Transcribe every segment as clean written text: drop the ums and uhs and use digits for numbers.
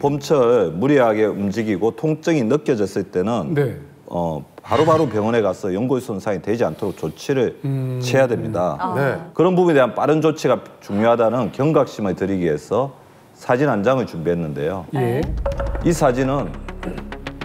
봄철 무리하게 움직이고 통증이 느껴졌을 때는 네. 바로바로 병원에 가서 연골 손상이 되지 않도록 조치를 취해야 됩니다. 네. 그런 부분에 대한 빠른 조치가 중요하다는 경각심을 드리기 위해서 사진 한 장을 준비했는데요. 예. 이 사진은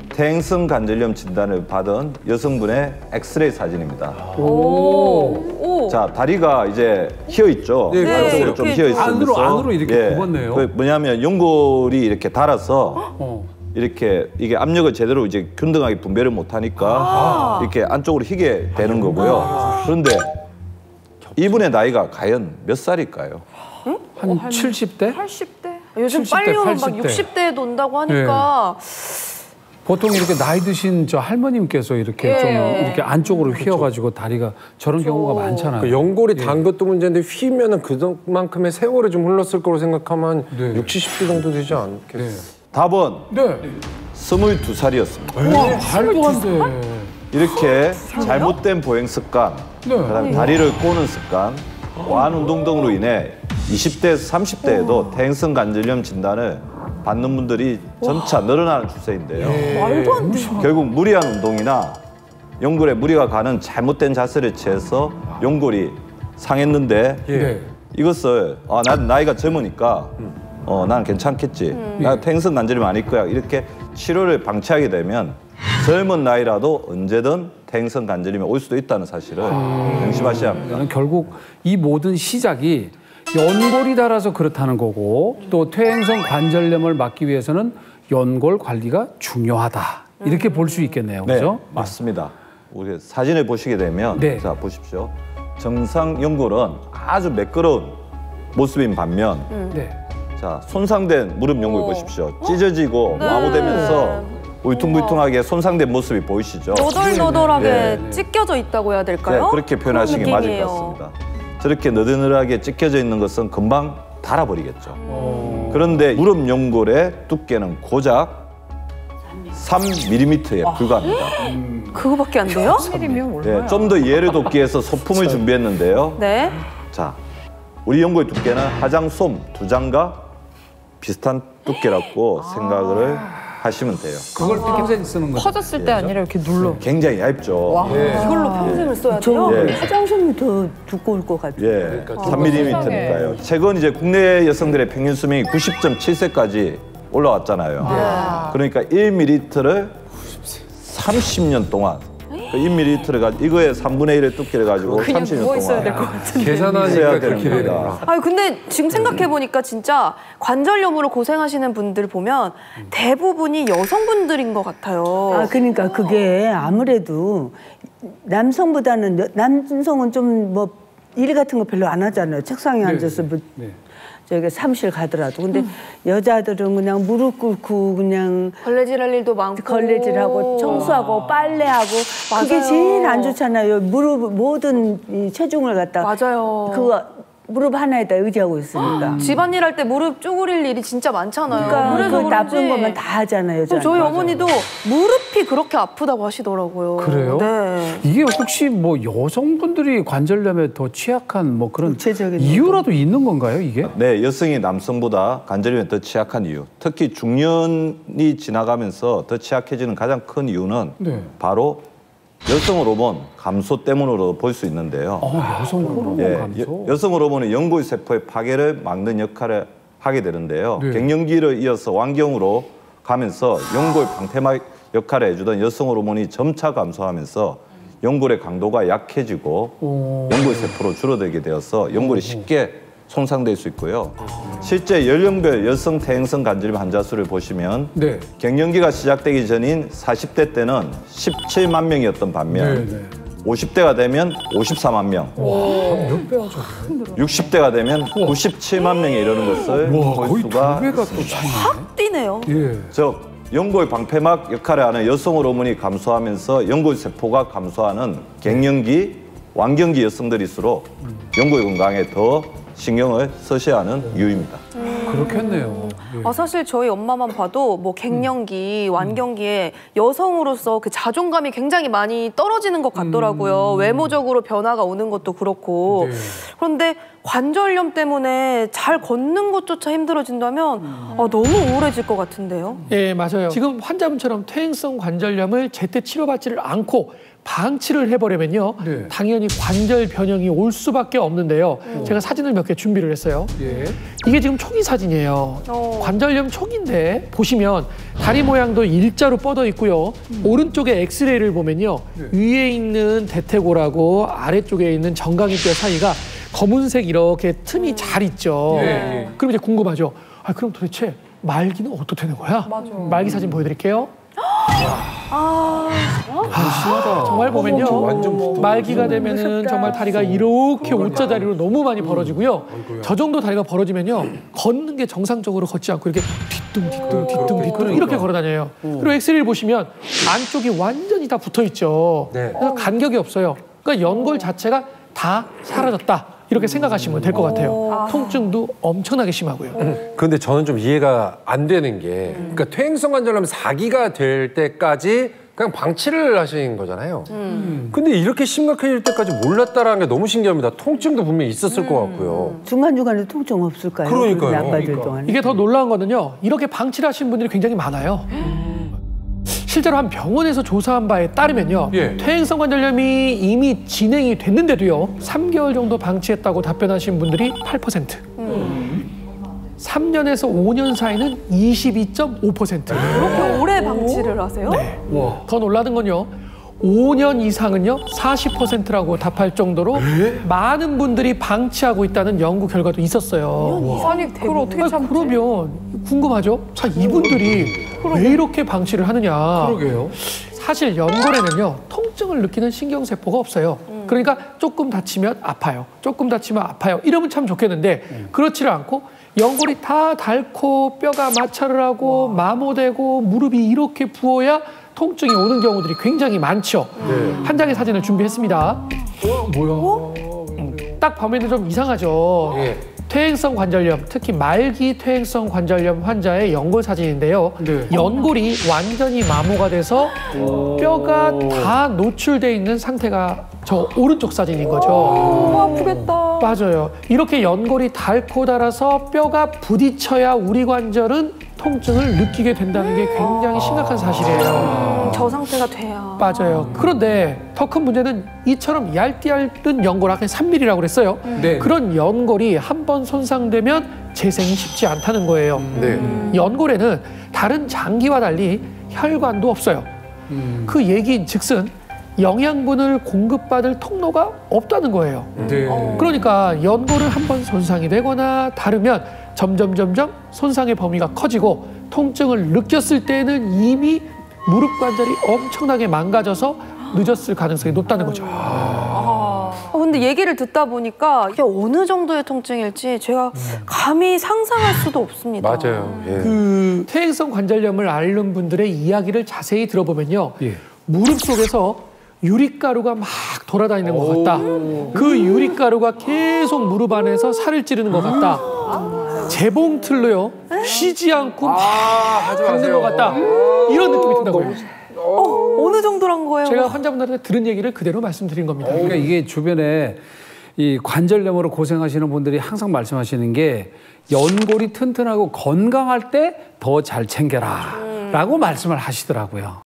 퇴행성 관절염 진단을 받은 여성분의 엑스레이 사진입니다. 오. 자, 다리가 이제 휘어 있죠. 네, 안쪽으로 좀 휘어 있으면서 안으로 이렇게 굽었네요. 그 뭐냐면 연골이 이렇게 달아서 이렇게 이게 압력을 제대로 이제 균등하게 분배를 못 하니까 이렇게 안쪽으로 휘게 되는 거고요. 그런데 이분의 나이가 과연 몇 살일까요? 한 70대? 80대? 요즘 70대, 빨리 오면 80대. 막 60대에 논다고 하니까 보통 이렇게 나이 드신 저 할머님께서 이렇게 예. 좀 이렇게 안쪽으로 휘어가지고 다리가 저런 경우가 많잖아요. 그 연골이 단 것도 문제인데 휘면은 그만큼의 세월이 좀 흘렀을 거로 생각하면 네. 60, 70대 정도 되지 않겠어요? 네. 답은 네. 22살이었습니다. 와, 말도 안 돼. 이렇게 잘못된 보행 습관, 네. 그다음에 다리를 꼬는 습관, 과한 운동 등으로 인해 20대에서 30대에도 퇴행성 관절염 진단을 받는 분들이 점차 늘어나는 추세인데요. 말도 안 돼. 결국 무리한 운동이나 연골에 무리가 가는 잘못된 자세를 취해서 연골이 상했는데 네. 이것을 난 나이가 젊으니까 난 괜찮겠지. 나 퇴행성 관절염 아닐 거야. 이렇게 치료를 방치하게 되면 젊은 나이라도 언제든 퇴행성 관절염이 올 수도 있다는 사실을 명심하셔야 합니다. 저는 결국 이 모든 시작이 연골이 닳아서 그렇다는 거고 또 퇴행성 관절염을 막기 위해서는 연골 관리가 중요하다. 이렇게 볼 수 있겠네요. 네, 그죠? 맞습니다. 우리 사진을 보시게 되면 네. 자 보십시오. 정상 연골은 아주 매끄러운 모습인 반면 네. 자 손상된 무릎 연골 보십시오. 찢어지고 마모되면서 울퉁불퉁하게 손상된 모습이 보이시죠? 너덜너덜하게 네. 찢겨져 있다고 해야 될까요? 네, 그렇게 표현하시기 그런 맞을 것 느낌이에요. 같습니다. 저렇게 너덜너덜하게 찢겨져 있는 것은 금방 닳아버리겠죠. 그런데 무릎 연골의 두께는 고작 3mm에 불과합니다. 그거밖에 안 돼요? 네, 좀 더 이해를 돕기 위해서 소품을 준비했는데요. 네. 자, 우리 연골 두께는 화장솜 2장과 비슷한 두께라고 생각을 하시면 돼요. 그걸 평생 쓰는 거죠. 커졌을 때 아니라 이렇게 눌러. 굉장히 얇죠. 이걸로 평생을 써야 저 돼요? 예. 화장솜이 더 두꺼울 것 같아요. 예, 3mm니까요. 최근 이제 국내 여성들의 평균 수명이 90.7세까지 올라왔잖아요. 그러니까 1ml를 30년 동안 1ml를 가지고 이거의 3분의 1의 두께를 가지고 30년 누워 있어야 될 동안 것 같은데. 계산하니까 써야 그렇게 되는 되네요. 겁니다. 아니 근데 지금 생각해 보니까 진짜 관절염으로 고생하시는 분들 보면 대부분이 여성분들인 것 같아요. 아, 그러니까 그게 아무래도 남성보다는 남성은 좀 뭐 일 같은 거 별로 안 하잖아요. 책상에 앉아서 뭐 네. 저기 사무실 가더라도. 근데 여자들은 그냥 무릎 꿇고 그냥 걸레질할 일도 많고 걸레질하고 청소하고 빨래하고 그게 맞아요. 제일 안 좋잖아요. 무릎 모든 이 체중을 갖다가 맞아요. 그거 무릎 하나에다 의지하고 있으니까. 집안일 할 때 무릎 쪼그릴 일이 진짜 많잖아요. 그러니까 그래서 그 나쁜 그런지 것만 다 하잖아요. 저희 저한테. 어머니도 무릎이 그렇게 아프다고 하시더라고요. 그래요? 네. 이게 혹시 뭐 여성분들이 관절염에 더 취약한 뭐 그런 구체적인 이유라도 있는 건가요, 이게? 네, 여성이 남성보다 관절염에 더 취약한 이유, 특히 중년이 지나가면서 더 취약해지는 가장 큰 이유는 네. 바로 여성 호르몬 감소 때문으로 볼 수 있는데요. 여성 호르몬 예, 감소. 여성 호르몬은 연골 세포의 파괴를 막는 역할을 하게 되는데요. 네. 갱년기를 이어서 완경으로 가면서 연골 방패막 역할을 해주던 여성 호르몬이 점차 감소하면서 연골의 강도가 약해지고 연골 세포로 줄어들게 되어서 연골이 쉽게 손상될 수 있고요. 실제 연령별 여성 퇴행성 관절염 환자 수를 보시면 네. 갱년기가 시작되기 전인 40대 때는 17만 명이었던 반면 네, 네. 50대가 되면 54만 명, 몇 배가 죠 60대가 되면 97만 명에 이르는 것을 볼 거의 수가 2배가 또 있습니다. 차이네. 뛰네요. 예. 즉 연골 방패막 역할을 하는 여성 호르몬이 감소하면서 연골 세포가 감소하는 갱년기, 완경기 여성들일수록 연골 건강에 더 신경을 쓰셔야 하는 이유입니다. 그렇겠네요. 사실 저희 엄마만 봐도 뭐 갱년기, 완경기에 여성으로서 그 자존감이 굉장히 많이 떨어지는 것 같더라고요. 외모적으로 변화가 오는 것도 그렇고. 그런데 관절염 때문에 잘 걷는 것조차 힘들어진다면 너무 우울해질 것 같은데요. 예, 맞아요. 지금 환자분처럼 퇴행성 관절염을 제때 치료받지를 않고 방치를 해버리면요. 네. 당연히 관절 변형이 올 수밖에 없는데요. 제가 사진을 몇 개 준비를 했어요. 예. 이게 지금 초기 사진이에요. 관절염 초기인데 보시면 다리 모양도 일자로 뻗어 있고요. 오른쪽에 엑스레이를 보면요. 위에 있는 대퇴골하고 아래쪽에 있는 정강이뼈 사이가 검은색 이렇게 틈이 잘 있죠. 네. 그럼 이제 궁금하죠. 그럼 도대체 말기는 어떻게 되는 거야? 말기 사진 보여드릴게요. 정말 보면요. 완전 말기가 되면은 정말 다리가 이렇게 O자다리로 너무 많이 벌어지고요. 저 정도 다리가 벌어지면요. 걷는 게 정상적으로 걷지 않고 이렇게 뒤뚱 이렇게 걸어 다녀요. 그리고 엑스레이를 보시면 안쪽이 완전히 다 붙어 있죠. 네. 그래서 간격이 없어요. 그러니까 연골 자체가 다 사라졌다. 이렇게 생각하시면 될 것 같아요. 통증도 엄청나게 심하고요. 근데 저는 좀 이해가 안 되는 게 그러니까 퇴행성 관절염 4기가 될 때까지 그냥 방치를 하신 거잖아요. 근데 이렇게 심각해질 때까지 몰랐다라는 게 너무 신기합니다. 통증도 분명히 있었을 것 같고요. 중간중간에 통증 없을까요? 그러니까요. 나빠질 동안. 이게 더 놀라운 거는요. 이렇게 방치를 하신 분들이 굉장히 많아요. 실제로 한 병원에서 조사한 바에 따르면요. 예. 퇴행성 관절염이 이미 진행이 됐는데도요. 3개월 정도 방치했다고 답변하신 분들이 8%. 3년에서 5년 사이는 22.5%. 그렇게 오래 방치를 하세요? 네. 더 놀라운 건요. 5년 이상은요 40%라고 답할 정도로 많은 분들이 방치하고 있다는 연구 결과도 있었어요. 아니, 그걸 어떻게 참지? 그러면 궁금하죠? 자, 이분들이 왜 이렇게 방치를 하느냐? 그러게요. 사실 연골에는요 통증을 느끼는 신경세포가 없어요. 그러니까 조금 다치면 아파요. 조금 다치면 아파요. 이러면 참 좋겠는데 그렇지를 않고 연골이 다 닳고 뼈가 마찰을 하고 마모되고 무릎이 이렇게 부어야 통증이 오는 경우들이 굉장히 많죠. 한 장의 사진을 준비했습니다. 딱 보면 좀 이상하죠. 예. 퇴행성 관절염, 특히 말기 퇴행성 관절염 환자의 연골 사진인데요. 네. 연골이 완전히 마모가 돼서 뼈가 다 노출돼 있는 상태가 저 오른쪽 사진인 거죠. 너무 아프겠다. 맞아요. 이렇게 연골이 닳고 닳아서 뼈가 부딪혀야 우리 관절은 통증을 느끼게 된다는 게 굉장히 심각한 사실이에요. 저 상태가 돼야. 맞아요. 그런데 더 큰 문제는 이처럼 얇은 연골, 아까 3mm라고 그랬어요. 네. 그런 연골이 한 번 손상되면 재생이 쉽지 않다는 거예요. 네. 연골에는 다른 장기와 달리 혈관도 없어요. 그 얘기인 즉슨 영양분을 공급받을 통로가 없다는 거예요. 네. 그러니까 연골을 한 번 손상이 되거나 다르면 점점 손상의 범위가 커지고 통증을 느꼈을 때는 이미 무릎 관절이 엄청나게 망가져서 늦었을 가능성이 높다는 거죠. 근데 얘기를 듣다 보니까 이게 어느 정도의 통증일지 제가 감히 상상할 수도 없습니다. 맞아요. 예. 그 퇴행성 관절염을 앓는 분들의 이야기를 자세히 들어보면요. 예. 무릎 속에서 유리가루가 막 돌아다니는 것 같다. 그 유리가루가 계속 무릎 안에서 살을 찌르는 것 같다. 재봉틀로요. 쉬지 않고 막 긁는 것 같다. 이런 느낌이 든다고요. 어느 정도란 거예요? 제가 환자분들한테 들은 얘기를 그대로 말씀드린 겁니다. 그러니까 이게 주변에 이 관절염으로 고생하시는 분들이 항상 말씀하시는 게 연골이 튼튼하고 건강할 때 더 잘 챙겨라 라고 말씀을 하시더라고요.